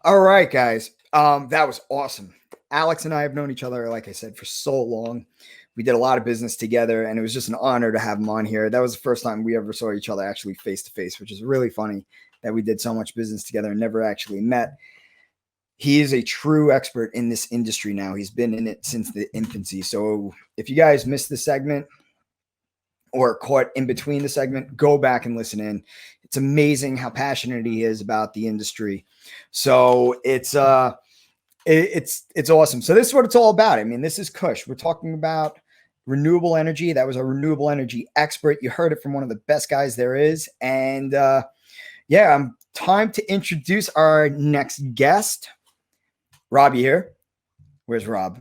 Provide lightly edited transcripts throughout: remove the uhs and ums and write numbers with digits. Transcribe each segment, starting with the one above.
All right, guys. That was awesome. Alex and I have known each other, like I said, for so long. We did a lot of business together, and it was just an honor to have him on here. That was the first time we ever saw each other actually face to face, which is really funny that we did so much business together and never actually met. He is a true expert in this industry now. He's been in it since the infancy. So if you guys missed the segment or caught in between the segment, go back and listen in. It's amazing how passionate he is about the industry. So it's awesome. So this is what it's all about. I mean, this is Kush. We're talking about renewable energy. That was a renewable energy expert. You heard it from one of the best guys there is. And yeah, time to introduce our next guest. Rob, you here? Where's Rob?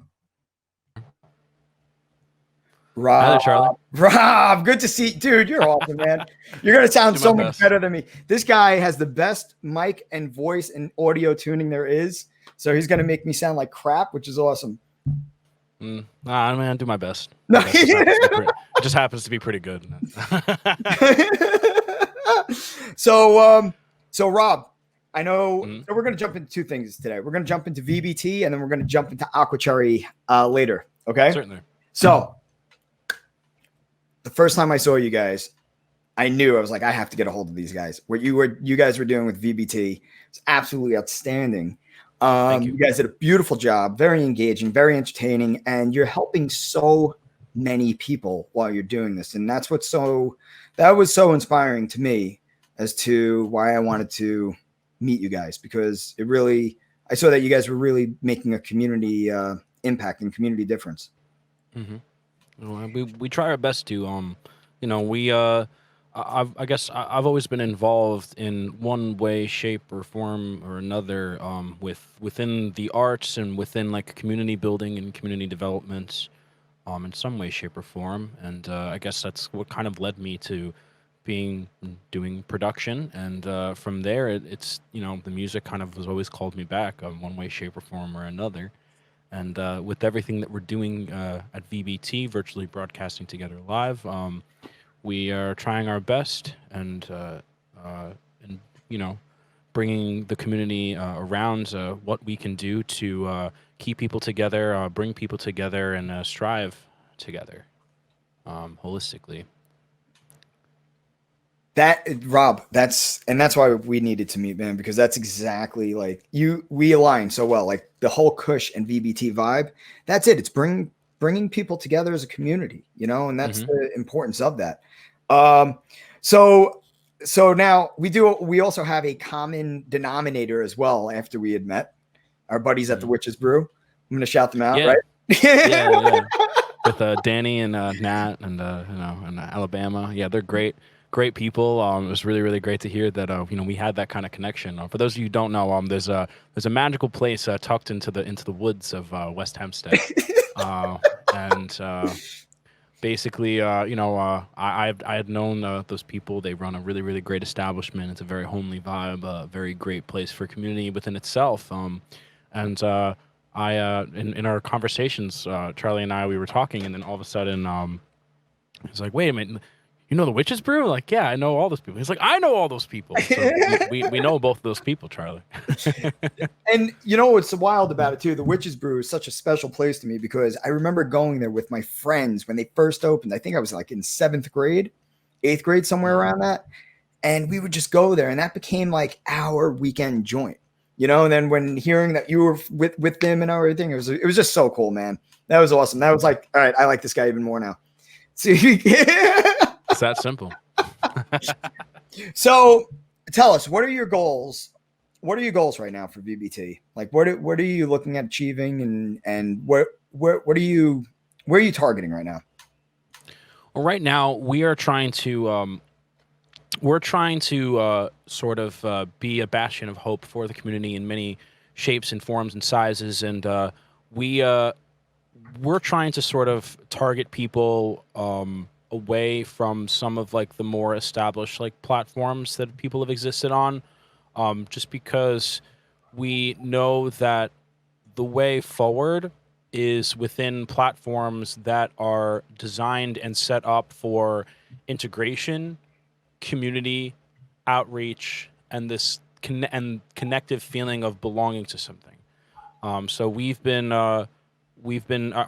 Rob, Hi there, Charlie. Rob, good to see you. Dude, you're awesome, man. You're going to sound so much better than me. This guy has the best mic and voice and audio tuning there is. So he's going to make me sound like crap, which is awesome. Nah, I mean, I do my best. No. It just happens to be pretty good. So Rob, I know so we're going to jump into two things today. We're going to jump into VBT and then we're going to jump into Aqua Cherry later. Okay. Certainly. So the first time I saw you guys, I knew I was like, I have to get a hold of these guys. What you guys were doing with VBT is absolutely outstanding. You guys did a beautiful job, very engaging, very entertaining, and you're helping so many people while you're doing this. And that was so inspiring to me as to why I wanted to meet you guys, because I saw that you guys were really making a community impact and community difference. Mm-hmm. Well, we try our best to, I guess I've always been involved in one way, shape, or form or another within the arts and within like community building and community development in some way, shape, or form. And I guess that's what kind of led me to doing production. And from there, it's the music kind of has always called me back one way, shape, or form or another. And with everything that we're doing at VBT, virtually broadcasting together live, we are trying our best and bringing the community around what we can do to keep people together, bring people together, and strive together holistically. Rob, that's why we needed to meet, man, because that's exactly like we align so well, like the whole Kush and VBT vibe. That's it. It's bringing people together as a community, and that's the importance of that. So now we also have a common denominator as well. After we had met our buddies at the Witch's Brew, I'm going to shout them out, right? Yeah. With Danny and Nat and and Alabama. Yeah, they're great people. It was really, really great to hear that we had that kind of connection. For those of you who don't know, there's a magical place tucked into the woods of West Hempstead, and basically, I had known those people. They run a really, really great establishment. It's a very homely vibe, a very great place for community within itself. And in our conversations, Charlie and I, we were talking, and then all of a sudden, it's like, wait a minute. You know the Witch's Brew? Like, yeah, I know all those people. He's like, I know all those people. So we know both of those people, Charlie. And you know what's wild about it too? The Witch's Brew is such a special place to me because I remember going there with my friends when they first opened. I think I was like in 7th grade, 8th grade, somewhere around that. And we would just go there, and that became like our weekend joint, And then when hearing that you were with them and everything, it was just so cool, man. That was awesome. That was like, all right, I like this guy even more now. See. It's that simple. So tell us, what are your goals? What are your goals right now for VBT? Like, what are you looking at achieving, and where are you targeting right now? Well, right now we are trying to sort of be a bastion of hope for the community in many shapes and forms and sizes, and we're trying to sort of target people away from some of like the more established like platforms that people have existed on, just because we know that the way forward is within platforms that are designed and set up for integration, community outreach, and this connective feeling of belonging to something. So I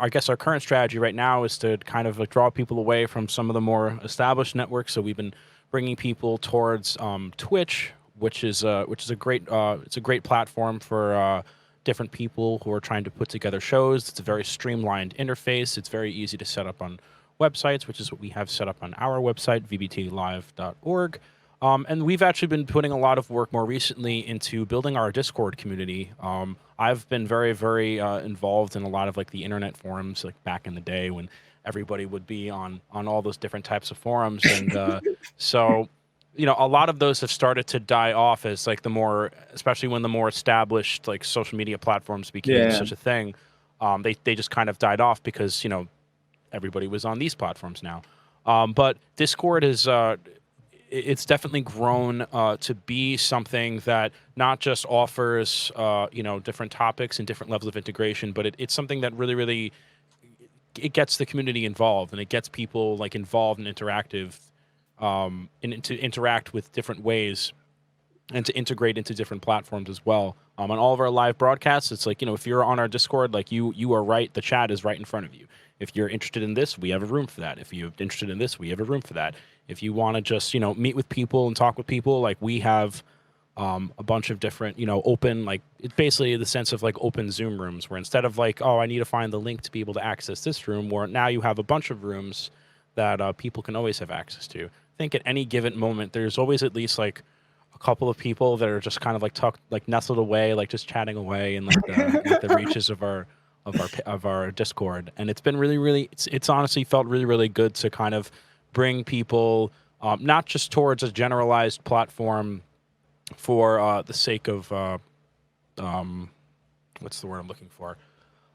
guess our current strategy right now is to kind of like draw people away from some of the more established networks. So we've been bringing people towards Twitch, which is a great it's a great platform for different people who are trying to put together shows. It's a very streamlined interface. It's very easy to set up on websites, which is what we have set up on our website, vbtlive.org. And we've actually been putting a lot of work more recently into building our Discord community. I've been very, very involved in a lot of like the internet forums, like back in the day when everybody would be on all those different types of forums, and so a lot of those have started to die off as like especially when the more established like social media platforms became Yeah. such a thing. They just kind of died off because everybody was on these platforms now. But Discord is it's definitely grown to be something that not just offers different topics and different levels of integration, but it's something that really, really it gets the community involved, and it gets people like involved and interactive, and to interact with different ways and to integrate into different platforms as well. On all of our live broadcasts, it's like, if you're on our Discord, like you are right, the chat is right in front of you. If you're interested in this, we have a room for that. If you're interested in this, we have a room for that. If you want to just, meet with people and talk with people, like we have a bunch of different, open, like it's basically the sense of like open Zoom rooms where instead of like, oh, I need to find the link to be able to access this room, where now you have a bunch of rooms that people can always have access to. I think at any given moment, there's always at least like a couple of people that are just kind of like tucked, like nestled away, like just chatting away in like the reaches of our Discord, and it's been really, really, it's honestly felt really, really good to kind of bring people not just towards a generalized platform for the sake of what's the word I'm looking for?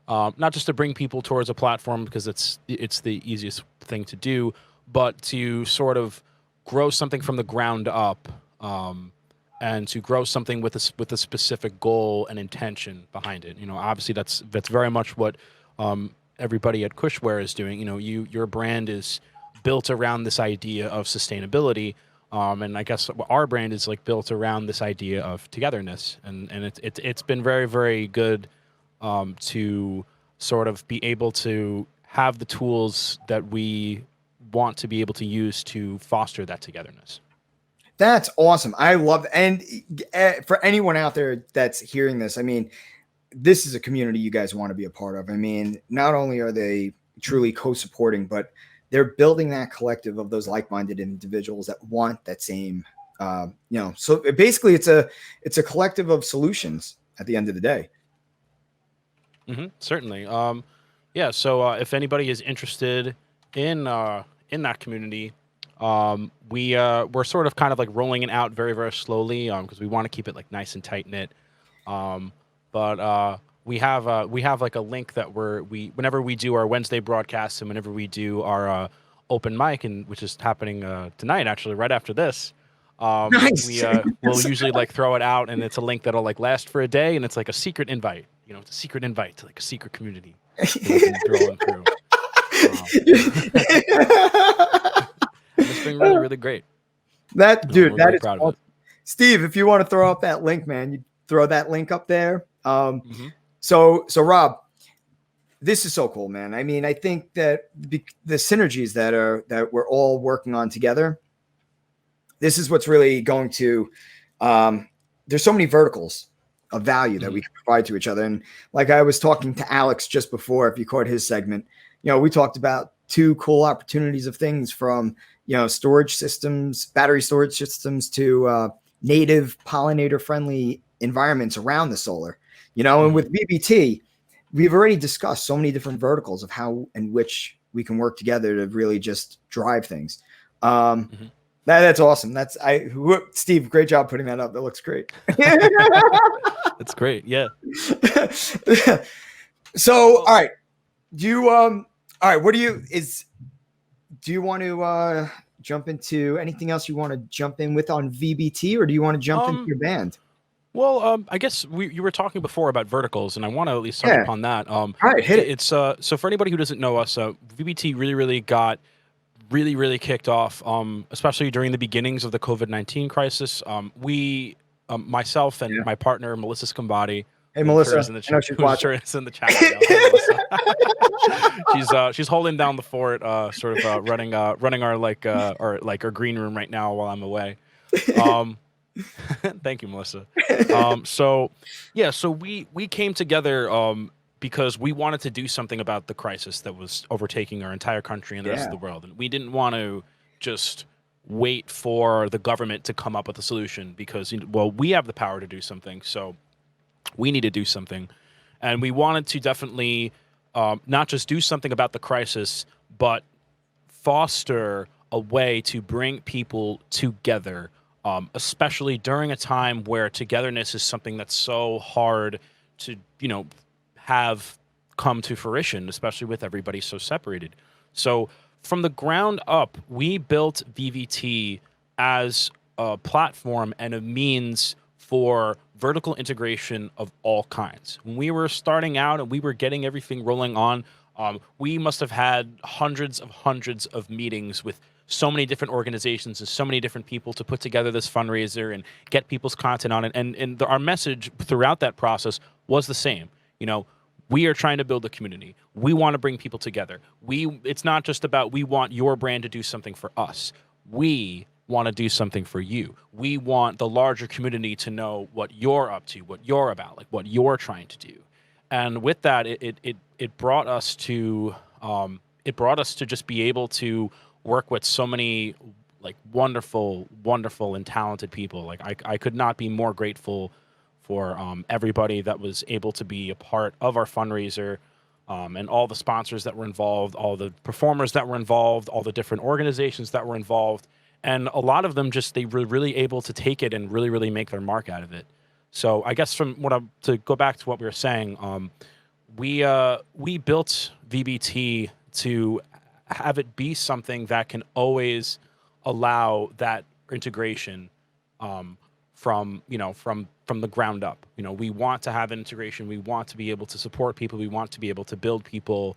Not just to bring people towards a platform because it's the easiest thing to do, but to sort of grow something from the ground up, and to grow something with a specific goal and intention behind it. Obviously that's very much what everybody at Cushware is doing. Your brand is built around this idea of sustainability. And I guess our brand is like built around this idea of togetherness, and it's been very, very good to sort of be able to have the tools that we want to be able to use to foster that togetherness. That's awesome. I love, and for anyone out there that's hearing this, I mean, this is a community you guys want to be a part of. I mean, not only are they truly co-supporting, but they're building that collective of those like-minded individuals that want that same, so basically it's a collective of solutions at the end of the day. Certainly. Yeah. So if anybody is interested in that community, we're sort of kind of like rolling it out very, very slowly, because we want to keep it like nice and tight knit. But we have like a link that whenever we do our Wednesday broadcasts and whenever we do our open mic, and which is happening tonight actually right after this. Nice. We'll usually like throw it out, and it's a link that'll like last for a day, and it's like a secret invite. It's a secret invite to like a secret community. Throw through. It's been really, really great. That dude, we're that really is proud awesome. of it. Steve, if you want to throw up that link, man, you throw that link up there. So Rob, this is so cool, man. I mean, I think that the synergies that we're all working on together, this is what's really going to, there's so many verticals of value that we can provide to each other. And like I was talking to Alex just before, if you caught his segment, we talked about two cool opportunities of things from, storage systems, battery storage systems to native pollinator friendly environments around the solar, and with VBT, we've already discussed so many different verticals of how and which we can work together to really just drive things. That's awesome. Steve, great job putting that up. That looks great. That's great. Yeah. So, all right. Do you want to jump into anything else you want to jump in with on VBT, or do you want to jump into your band? Well, I guess you were talking before about verticals, and I want to at least touch upon that. All right, hit it. It's so for anybody who doesn't know us, VBT really got really kicked off, especially during the beginnings of the COVID-19 crisis. We myself and Yeah. my partner Melissa Scombati, Hey, who I'm sure is Melissa, in the I know chat, she's who's watching. sure is in the chat right now. Hey, Melissa. She's holding down the fort, sort of running our green room right now while I'm away. Um, Thank you, Melissa. So yeah, so we came together because we wanted to do something about the crisis that was overtaking our entire country and the rest of Yeah. the world, and we didn't want to just wait for the government to come up with a solution because well, we have the power to do something, so we need to do something, and we wanted to definitely not just do something about the crisis, but foster a way to bring people together, especially during a time where togetherness is something that's so hard to, have come to fruition, especially with everybody so separated. So, from the ground up, we built VVT as a platform and a means for vertical integration of all kinds. When we were starting out and we were getting everything rolling on, we must have had hundreds of meetings with so many different organizations and so many different people to put together this fundraiser and get people's content on it. And our message throughout that process was the same. We are trying to build a community. We want to bring people together. It's not just about we want your brand to do something for us. We want to do something for you. We want the larger community to know what you're up to, what you're about, like what you're trying to do. And with that, it brought us to just be able to work with so many like wonderful and talented people. Like I could not be more grateful for everybody that was able to be a part of our fundraiser, and all the sponsors that were involved, all the performers that were involved, all the different organizations that were involved, and a lot of them just they were really able to take it and really make their mark out of it. So I guess to go back to what we were saying, we built VBT to have it be something that can always allow that integration, from the ground up. We want to have integration. We want to be able to support people. We want to be able to build people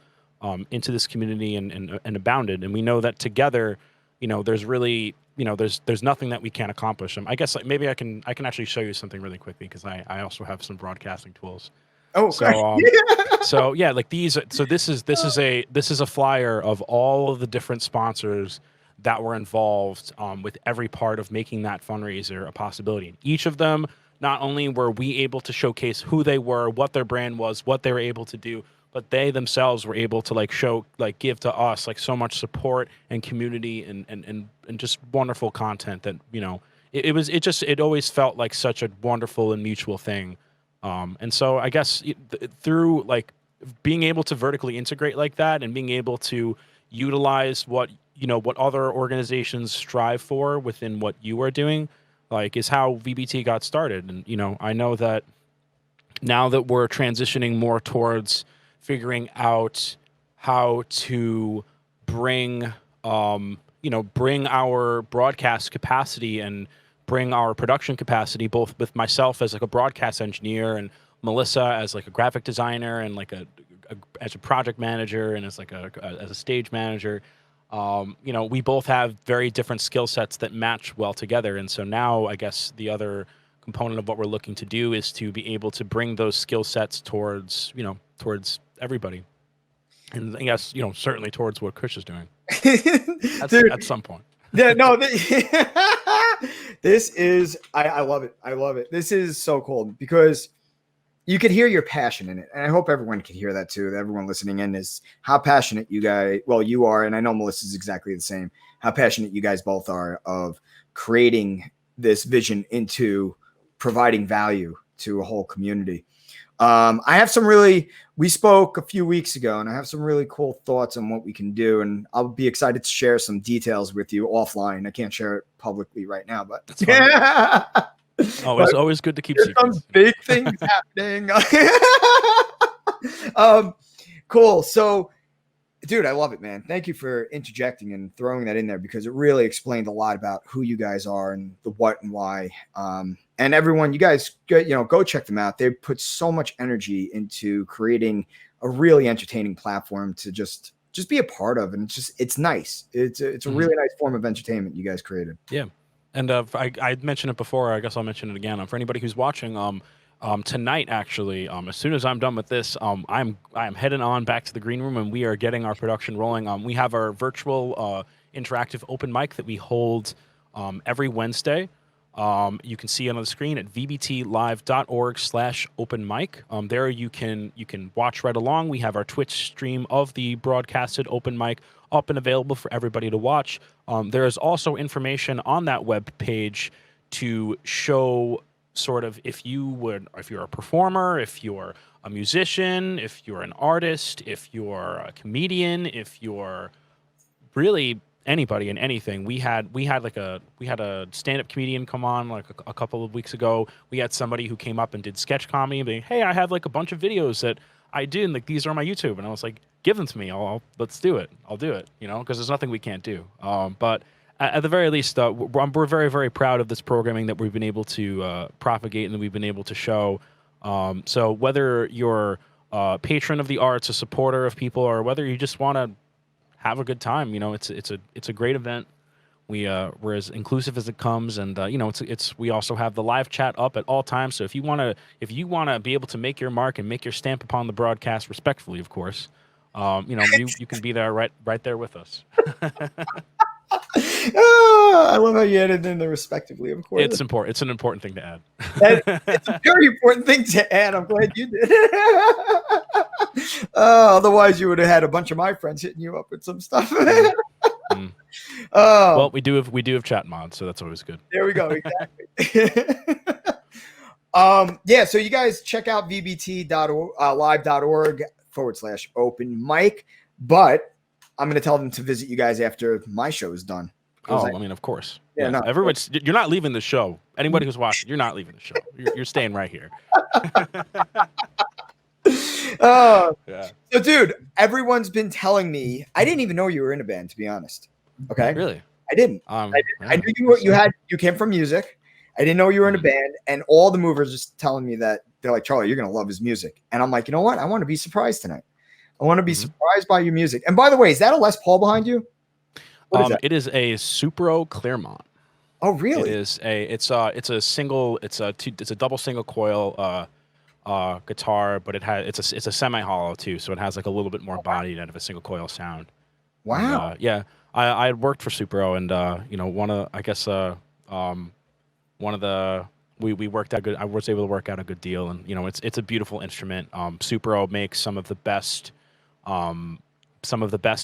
into this community and abound it. And we know that together, there's really there's nothing that we can't accomplish. I guess like, maybe I can actually show you something really quickly because I also have some broadcasting tools. Oh, So great. so yeah, like these. So this is a flyer of all of the different sponsors that were involved with every part of making that fundraiser a possibility. Each of them, not only were we able to showcase who they were, what their brand was, what they were able to do, but they themselves were able to give to us like so much support and community and just wonderful content that it always felt like such a wonderful and mutual thing. And so I guess through like being able to vertically integrate like that and being able to utilize what other organizations strive for within what you are doing, like is how VBT got started. And I know that now that we're transitioning more towards figuring out how to bring bring our broadcast capacity and bring our production capacity, both with myself as like a broadcast engineer and Melissa as like a graphic designer and like as a project manager and as like as a stage manager. We both have very different skill sets that match well together. And so now I guess the other component of what we're looking to do is to be able to bring those skill sets towards everybody. And I guess, certainly towards what Kush is doing Dude, at some point. yeah, no, this is I love it. I love it. This is so cool because you could hear your passion in it. And I hope everyone can hear that too. That everyone listening in is how passionate you are. And I know Melissa's exactly the same, how passionate you guys both are of creating this vision into providing value to a whole community. I have we spoke a few weeks ago and I have some really cool thoughts on what we can do. And I'll be excited to share some details with you offline. I can't share it publicly right now, but That's fine. yeah. Always good to keep secrets. Some big things happening. Cool. So, dude, I love it, man. Thank you for interjecting and throwing that in there because it really explained a lot about who you guys are and the what and why. And everyone, you guys, go check them out. They put so much energy into creating a really entertaining platform to just be a part of, and it's nice. It's a really nice form of entertainment you guys created. Yeah. And I mentioned it before. I guess I'll mention it again. For anybody who's watching, tonight actually, as soon as I'm done with this, I'm heading on back to the green room, and we are getting our production rolling. We have our virtual interactive open mic that we hold every Wednesday. You can see it on the screen at vbtlive.org/open mic. There you can watch right along. We have our Twitch stream of the broadcasted open mic up and available for everybody to watch. There is also information on that web page to show sort of if you're a performer, if you're a musician, if you're an artist, if you're a comedian, if you're really anybody and anything. We had a stand-up comedian come on like a couple of weeks ago. We had somebody who came up and did sketch comedy, being, hey, I have like a bunch of videos that I did, and like these are on my YouTube. And I was like, give them to me. Let's do it. I'll do it. Because there's nothing we can't do. But at the very least, we're very, very proud of this programming that we've been able to propagate and that we've been able to show. So whether you're a patron of the arts, a supporter of people, or whether you just want to have a good time, it's a great event. We're as inclusive as it comes, and we also have the live chat up at all times. So if you wanna be able to make your mark and make your stamp upon the broadcast respectfully, of course, you can be there right there with us. I love how you added in the respectively, of course. It's important. It's an important thing to add. It's a very important thing to add. I'm glad you did. Otherwise, you would have had a bunch of my friends hitting you up with some stuff. Well, we do have chat mods, so that's always good. There we go. Exactly. So you guys check out vbt.live.org/open mic, but I'm going to tell them to visit you guys after my show is done. I mean, of course. Yeah, no. You're not leaving the show. Anybody who's watching, you're not leaving the show. You're staying right here. So, dude, everyone's been telling me. I didn't even know you were in a band, to be honest. Okay, really? I didn't. I knew you came from music. I didn't know you were in a band, and all the movers just telling me that they're like, Charlie, you're gonna love his music, and I'm like, you know what? I want to be surprised tonight. I want to be surprised by your music. And by the way, is that a Les Paul behind you? It is a Supro Claremont. Oh, really? It's a double single coil guitar, but it's a semi hollow too, so it has like a little bit more body out of a single coil sound. Wow. And, I had worked for Supro, and we worked out good. I was able to work out a good deal, and it's a beautiful instrument. Supro makes some of the best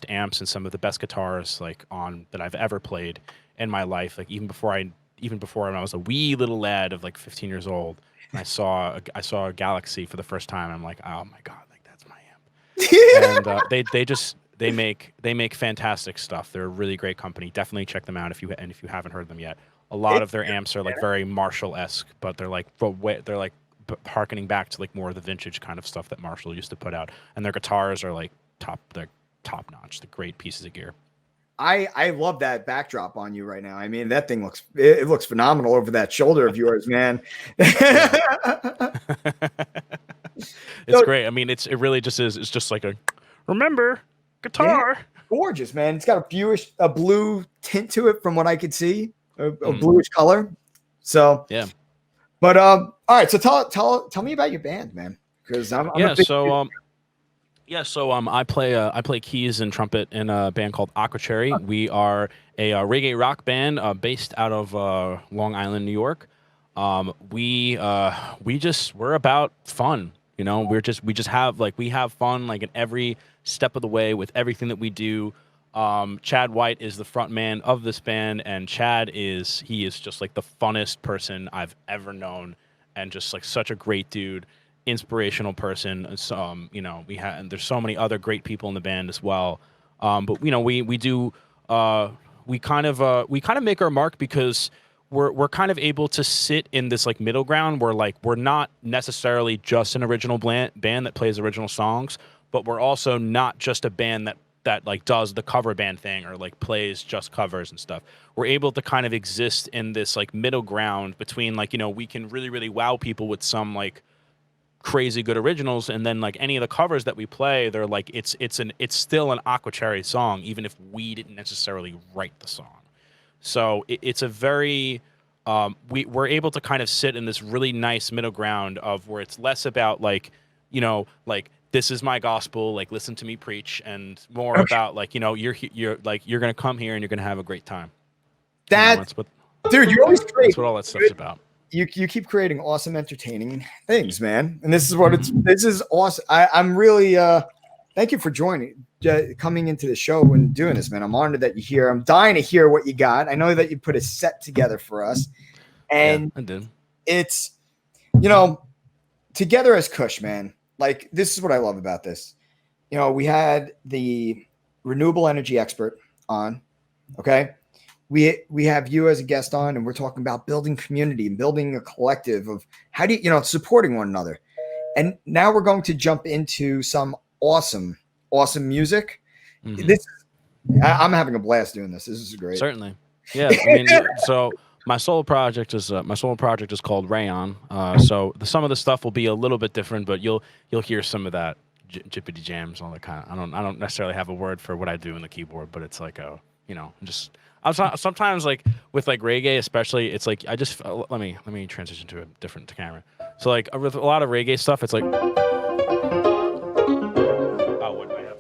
amps and some of the best guitars that I've ever played in my life. Like even before when I was a wee little lad of like 15 years old, and I saw a Galaxy for the first time. I'm like, oh my god, like that's my amp. And they make fantastic stuff. They're a really great company. Definitely check them out if you haven't heard them yet. A lot of their amps are like very Marshall-esque, but they're harkening back to like more of the vintage kind of stuff that Marshall used to put out. And their guitars are like top notch. The great pieces of gear. I love that backdrop on you right now. I mean, that thing looks phenomenal over that shoulder of yours, man. It's great. I mean, it really just is. It's just like a remember guitar. Yeah, gorgeous, man. It's got a blue tint to it from what I could see, a bluish color. So yeah. But all right. So tell me about your band, man. Because I'm I play keys and trumpet in a band called Aquacherry. We are a reggae rock band based out of Long Island, New York. We're about fun. We have fun like in every step of the way with everything that we do. Chad White is the front man of this band, and he is just like the funnest person I've ever known, and just like such a great dude. Inspirational person. And there's so many other great people in the band as well. But we kind of make our mark because we're kind of able to sit in this like middle ground where like we're not necessarily just an original band that plays original songs, but we're also not just a band that like does the cover band thing or like plays just covers and stuff. We're able to kind of exist in this like middle ground between like, we can really, really wow people with some like crazy good originals, and then like any of the covers that we play, they're like it's still an Aquacherry song, even if we didn't necessarily write the song. So it's a very we're able to kind of sit in this really nice middle ground of where it's less about like, like this is my gospel, like listen to me preach, and more Okay. about like, you're like you're gonna come here and you're gonna have a great time. That, That's what dude, you always that's create what all that stuff's about. you keep creating awesome, entertaining things, man. And this is what it's. This is awesome. I'm really thank you for joining, coming into the show and doing this, man. I'm honored that you're here. I'm dying to hear what you got. I know that you put a set together for us, Yeah, and I did. it's you know together as Kush, man. Like this is what I love about this. We had the renewable energy expert on. Okay, we have you as a guest on, and we're talking about building community and building a collective of how do supporting one another. And now we're going to jump into some awesome music. Hmm. This I'm having a blast doing this. This is great. Certainly. Yeah, I mean, so my solo project is called Rayon. So some of the stuff will be a little bit different, but you'll hear some of that jippity jams, all that kind of. I don't necessarily have a word for what I do in the keyboard, but it's like just. Sometimes like with like reggae, especially, it's like I just let me transition to a different camera. So like with a lot of reggae stuff, it's like what do I have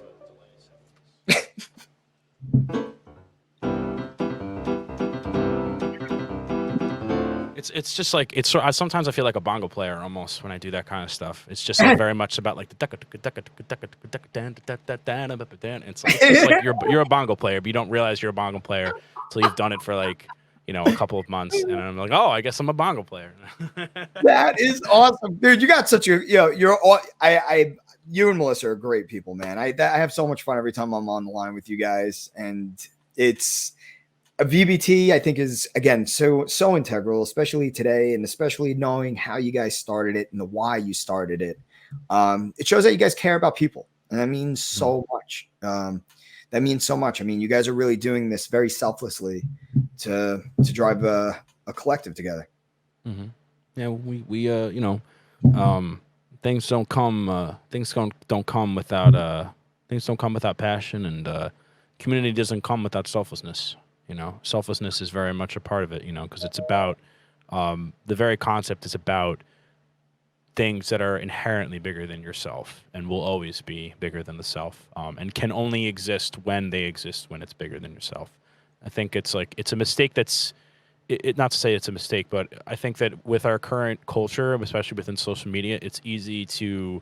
it's just like sometimes I feel like a bongo player almost when I do that kind of stuff. It's just like very much about like the it's just like you're a bongo player, but you don't realize you're a bongo player until you've done it for like a couple of months, and I'm like, oh, I guess I'm a bongo player. That is awesome, dude. You got such a you're all I you and Melissa are great people, man. I have so much fun every time I'm on the line with you guys, and it's a VBT. I think is again so integral, especially today, and especially knowing how you guys started it and the why you started it. It shows that you guys care about people, and that means so much. That means so much. I mean, you guys are really doing this very selflessly to drive a collective together. Mm-hmm. Yeah, we things don't come don't come without things don't come without passion, and community doesn't come without selflessness. Selflessness is very much a part of it. Because it's about the very concept is about things that are inherently bigger than yourself and will always be bigger than the self, and can only exist when it's bigger than yourself. I think it's a mistake that's not to say it's a mistake, but I think that with our current culture, especially within social media, it's easy to,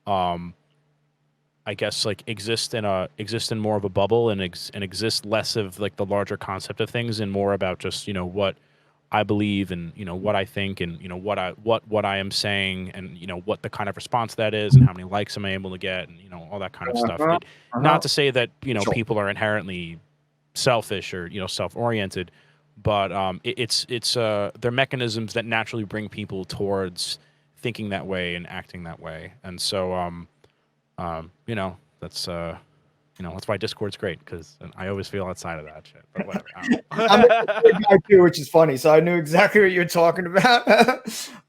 I guess, like exist in more of a bubble and exist less of like the larger concept of things and more about just what I believe and what I think and what I am saying and what the kind of response that is and how many likes am I able to get and all that kind of stuff. Not to say that Sure. people are inherently selfish or self-oriented, but it's they're mechanisms that naturally bring people towards thinking that way and acting that way. And so that's why Discord's great, because I always feel outside of that shit, but whatever. I'm a big guy too, which is funny. So I knew exactly what you're talking about.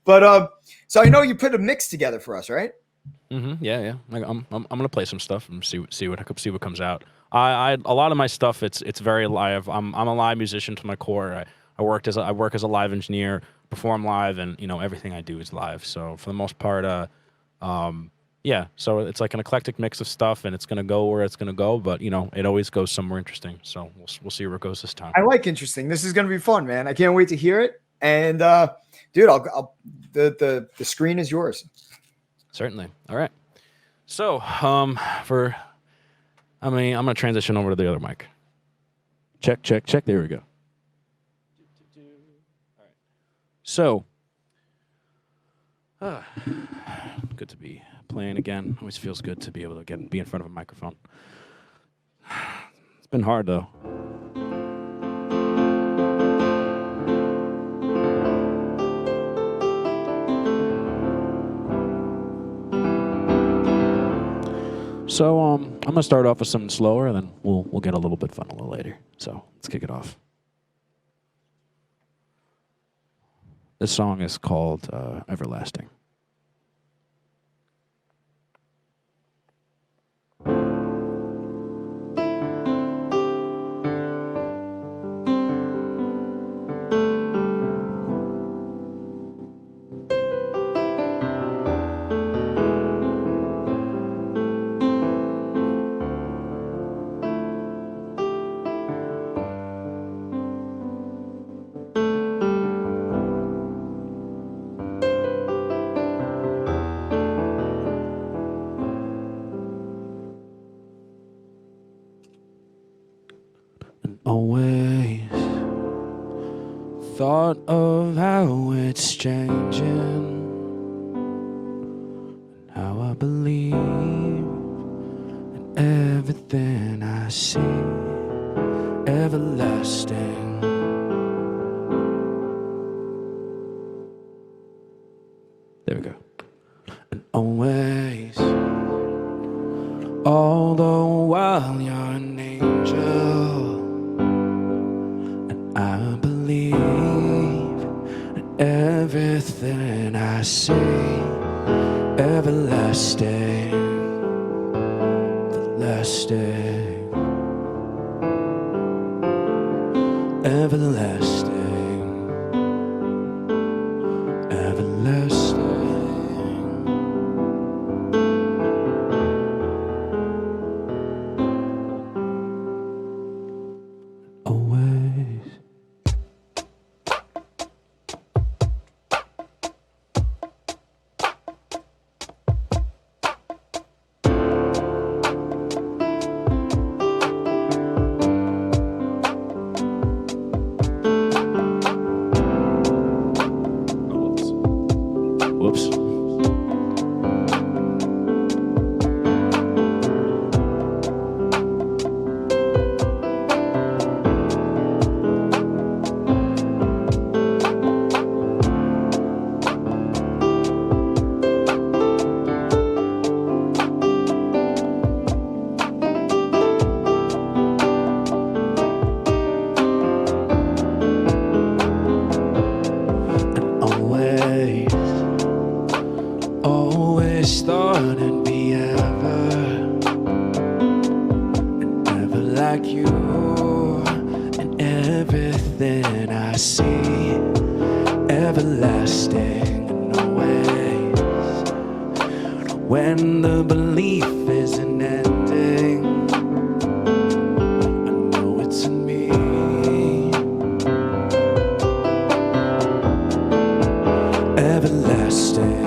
But so I know you put a mix together for us, right? Mm-hmm. Yeah. Like, I'm gonna play some stuff and see what comes out. I a lot of my stuff it's very live. I'm a live musician to my core. I work as a live engineer, perform live, and everything I do is live. So for the most part, yeah. So it's like an eclectic mix of stuff, and it's gonna go where it's gonna go. But it always goes somewhere interesting. So we'll see where it goes this time. I like interesting. This is gonna be fun, man. I can't wait to hear it. And dude, the screen is yours. Certainly. All right. So I'm gonna transition over to the other mic. Check. There we go. All right. So, good to be playing again. Always feels good to be able to be in front of a microphone. It's been hard though. So I'm gonna start off with something slower, and then we'll get a little bit fun a little later. So let's kick it off. This song is called Everlasting. thought of how it's changing, and how I believe in everything I see, everlasting. There we go. And always, all the while you're an angel, and I believe in everything I see, everlasting, everlasting, everlasting, everlasting. Always. Whoops. Always, always thought it'd be ever, and ever like you, and everything I see, everlasting and always. When the belief isn't ending, I know it's in me. Everlasting,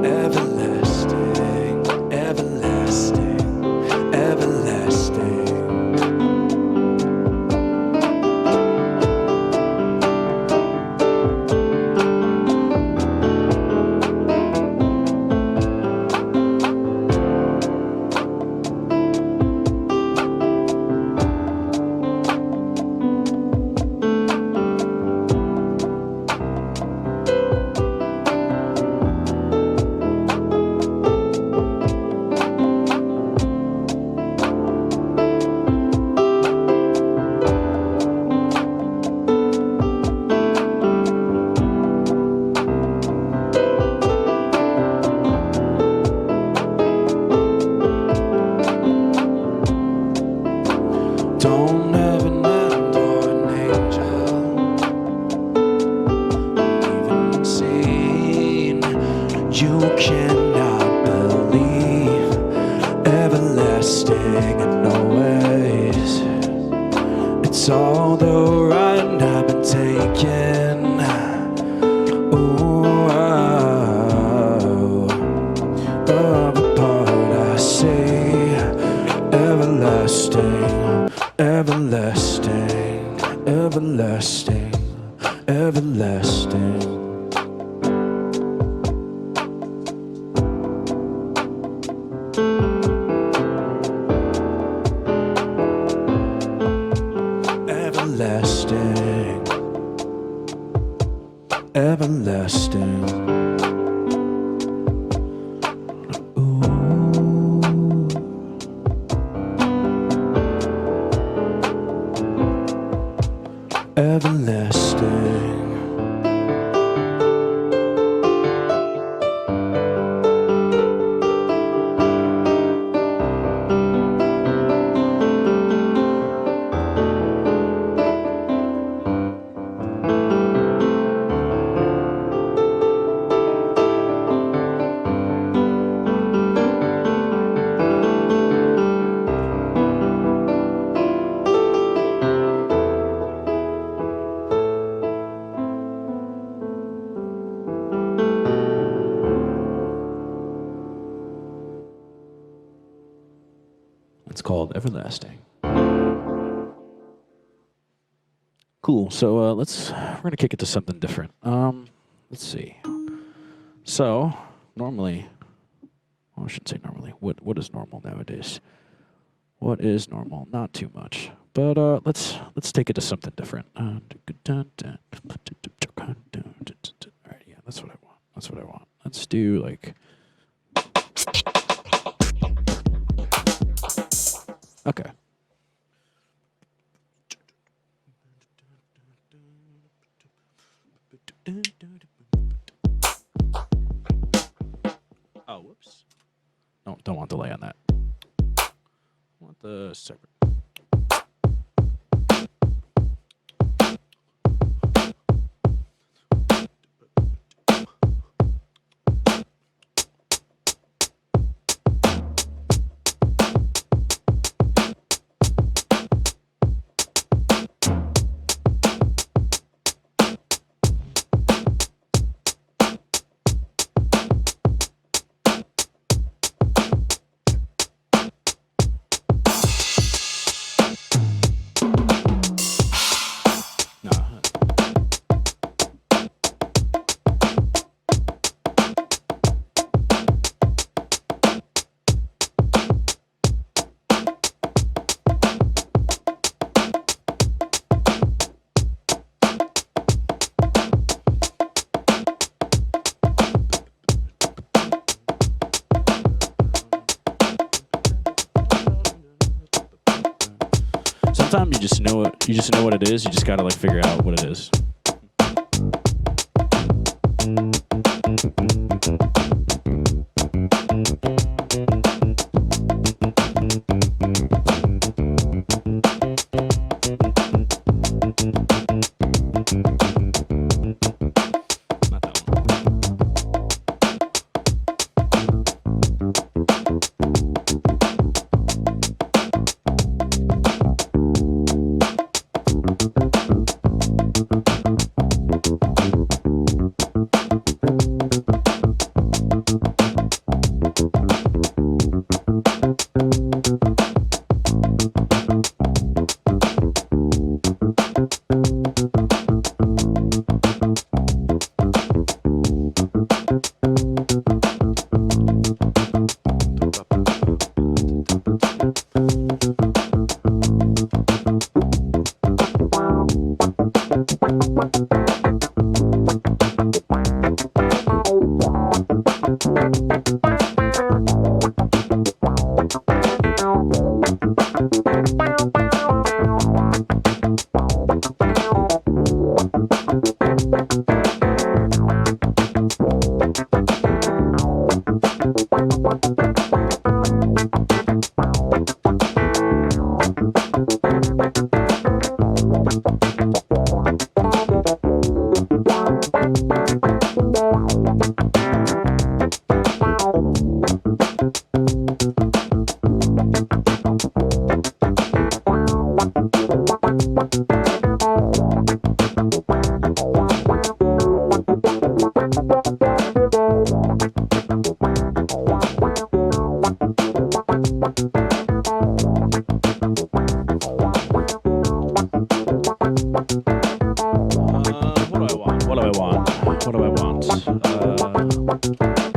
everlasting, everlasting, everlasting. Don't have an end or an angel, even unseen. You cannot believe, everlasting and always. It's all the ride I've been taking. Ooh, of a part I see, everlasting. Everlasting, everlasting, everlasting. Everlasting, everlasting. Everlasting. It's called Everlasting. Cool. Cool. So we're gonna kick it to something different. Let's see. So normally, well, I shouldn't say normally. What is normal nowadays? What is normal? Not too much. But let's take it to something different. All right, yeah, that's what I want. That's what I want. Let's do like. Okay. Oh, whoops. No, don't want delay on that. I want the separate. Sometimes you just know what it is. You just gotta like figure out what it is. Not that one.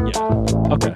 Yeah. Okay.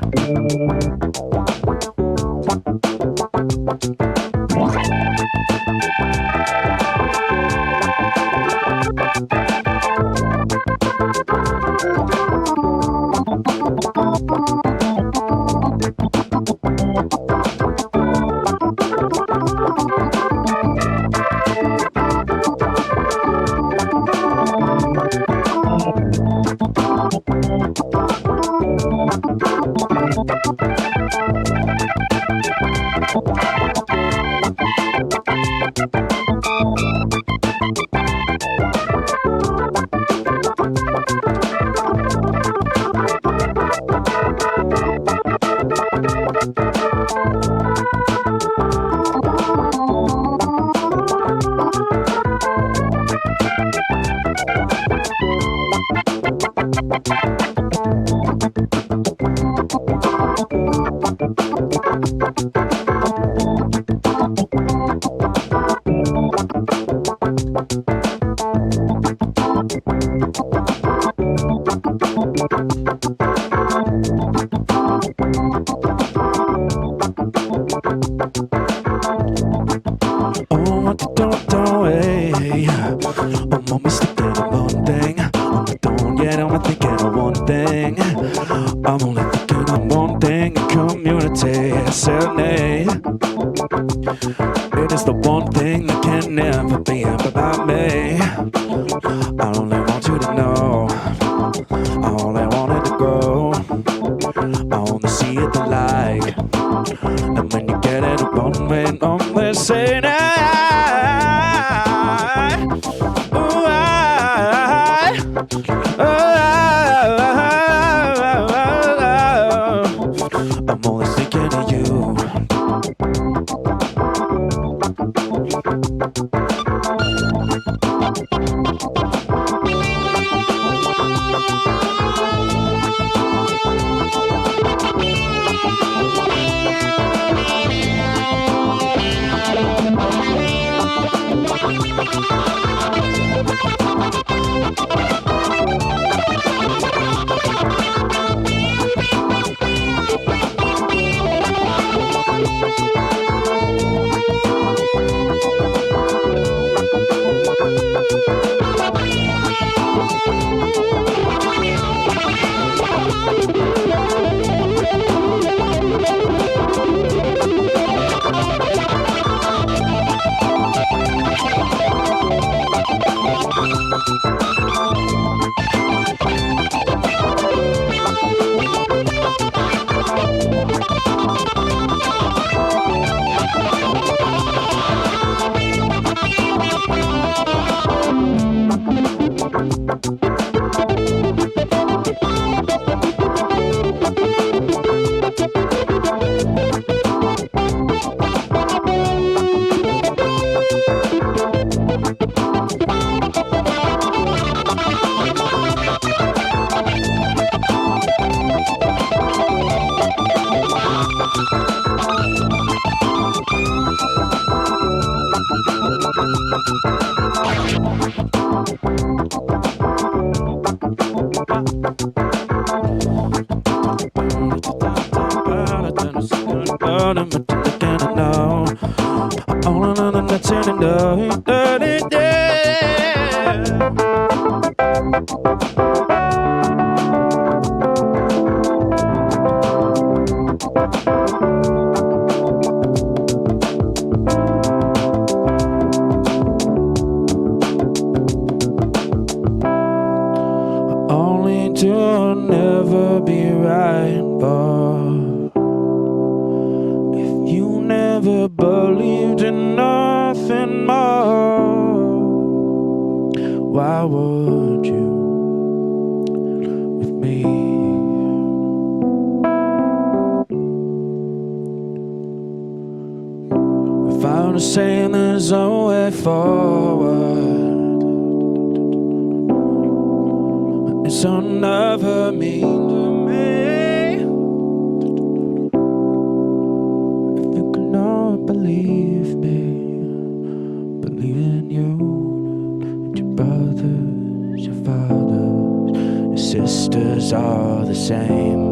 Oh, what the don't hey. I'm always thinking of one thing. I'm not done yet, I'm thinking of one thing. I'm only thinking of one thing. Community, SNA. It is the one thing that can never be ever by me. I only want you to know. I only wanted to go. I only see it the light. And when you get it one way, only say I'm only thinking of you. Only to never be right, but if you never believed in nothing more, why would you with me? If I was saying there's no way forward, so never mean to me. If you could not believe me, believe in you, your brothers, your fathers, your sisters are the same.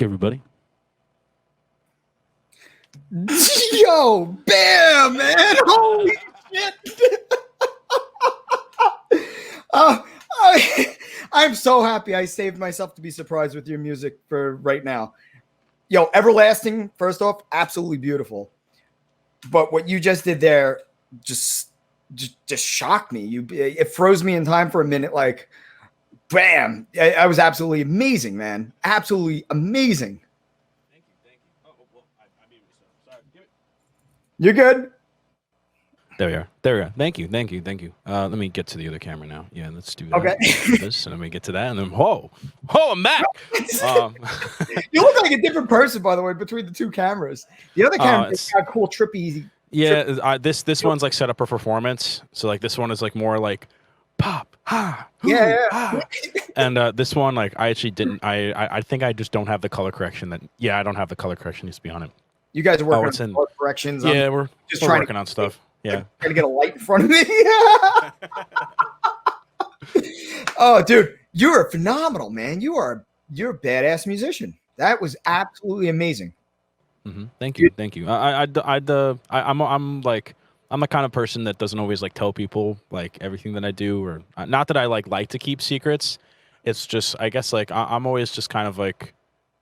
mic, everybody. Yo, bam, man! Holy shit! I'm so happy I saved myself to be surprised with your music for right now. Yo, Everlasting, first off, absolutely beautiful. But what you just did there just shocked me. It froze me in time for a minute. Like, bam! I was absolutely amazing, man. Absolutely amazing. Thank you. Oh, well, I muted myself. Sorry. Give it. You're good. There we are. Thank you. Let me get to the other camera now. Yeah, let's do that. Okay. Let's do this, and then we get to that, and then whoa, I'm back. You look like a different person, by the way, between the two cameras. The other camera is got cool, trippy. Yeah, this one's like set up for performance. So like this one is like more like pop, ha, hoo, ha. And this one, like I actually didn't. I think I just don't have the color correction. I don't have the color correction needs to be on it. You guys are working on color corrections. Yeah, we're working on stuff. Yeah, trying to get a light in front of me. Oh, dude, you're phenomenal, man. You're a badass musician. That was absolutely amazing. Mm-hmm. Thank you. I'm the kind of person that doesn't always like tell people like everything that I do, or not that I like to keep secrets. It's just I guess like I'm always just kind of like,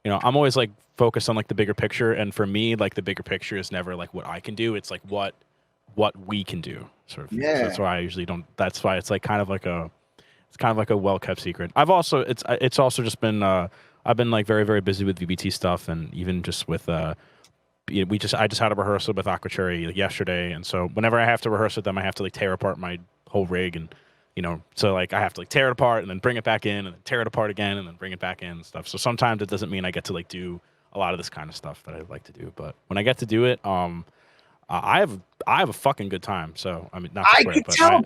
I'm always like focused on like the bigger picture, and for me like the bigger picture is never like what I can do. It's like what we can do, sort of. Yeah. So that's why I usually don't. That's why it's like kind of like a well kept secret. It's also just been I've been like very very busy with VBT stuff, and even just with I just had a rehearsal with Aquacherry yesterday, and so whenever I have to rehearse with them, I have to like tear apart my whole rig, and so like I have to like tear it apart and then bring it back in, and then tear it apart again and then bring it back in and stuff. So sometimes it doesn't mean I get to like do a lot of this kind of stuff that I like to do, but when I get to do it, I have a fucking good time. So I mean, not to swear, but tell,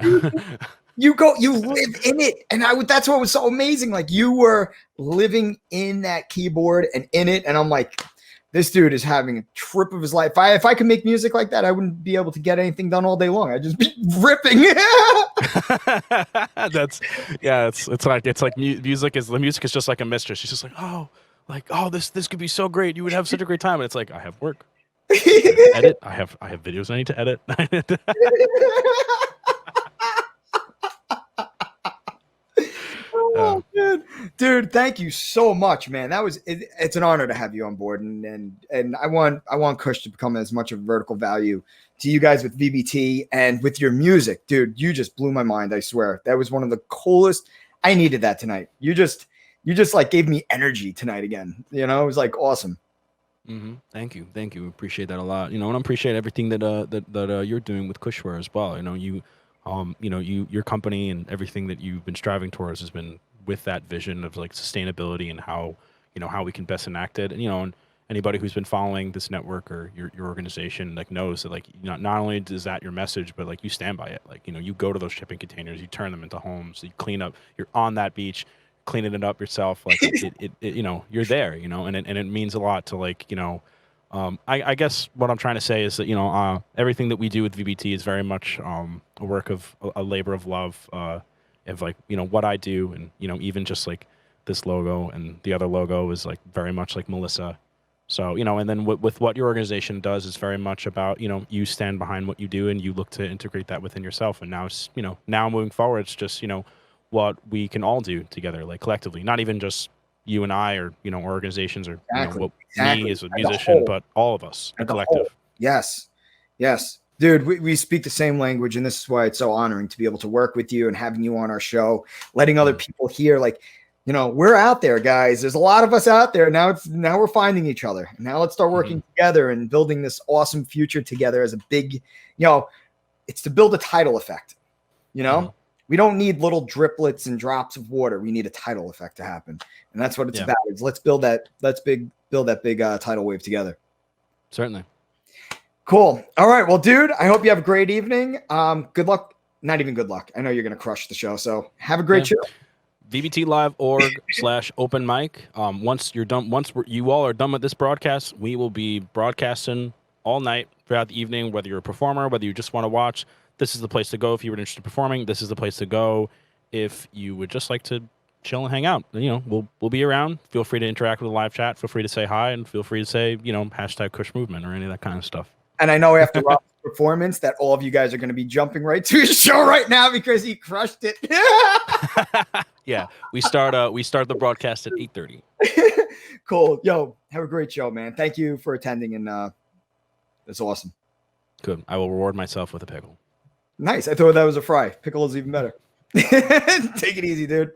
you live in it, and that's what was so amazing. Like you were living in that keyboard and in it, and I'm like, this dude is having a trip of his life. If I could make music like that, I wouldn't be able to get anything done all day long. I'd just be ripping. It's like music is just like a mistress. She's just like, this could be so great. You would have such a great time. And it's like, I have work. Edit. I have videos I need to edit. Oh, dude, thank you so much, man. It's an honor to have you on board, and I want Kush to become as much of a vertical value to you guys with VBT and with your music, dude. You just blew my mind. I swear that was one of the coolest. I needed that tonight. You just like gave me energy tonight again. It was like awesome. Mm-hmm. Thank you. Appreciate that a lot. And I appreciate everything that you're doing with Kushware as well. Your company and everything that you've been striving towards has been with that vision of like sustainability and how we can best enact it. And anybody who's been following this network or your organization like knows that like not only is that your message, but like you stand by it. Like you go to those shipping containers, you turn them into homes, you clean up. You're on that beach, cleaning it up yourself. Like you're there. And it means a lot to like I guess what I'm trying to say is that everything that we do with VBT is very much a work of a labor of love, of like what I do, and even just like this logo and the other logo is like very much like Melissa. So and then with what your organization does is very much about you stand behind what you do and you look to integrate that within yourself. And now it's now moving forward, it's just what we can all do together, like collectively, not even just you and I or organizations or me as a musician, but all of us, a collective. Yes, dude, we speak the same language, and this is why it's so honoring to be able to work with you and having you on our show, letting other people hear like we're out there, guys. There's a lot of us out there now. Now we're finding each other. Now let's start working together and building this awesome future together as a big it's to build a tidal effect. We don't need little driplets and drops of water. We need a tidal effect to happen. And that's what it's about. Let's build that big tidal wave together. Certainly. Cool. All right. Well, dude, I hope you have a great evening. Good luck. Not even good luck. I know you're going to crush the show. So have a great show. VBTlive.org/open mic. Once you all are done with this broadcast, we will be broadcasting all night throughout the evening, whether you're a performer, whether you just want to watch. This is the place to go if you were interested in performing. This is the place to go if you would just like to chill and hang out. We'll be around. Feel free to interact with the live chat. Feel free to say hi, and feel free to say hashtag Kush Movement or any of that kind of stuff. And I know after Rob's performance that all of you guys are going to be jumping right to his show right now because he crushed it. Yeah, we start the broadcast at 8:30. Cool. Yo, have a great show, man. Thank you for attending, and that's awesome. Good. I will reward myself with a pickle. Nice. I thought that was a fry. Pickle is even better. Take it easy, dude.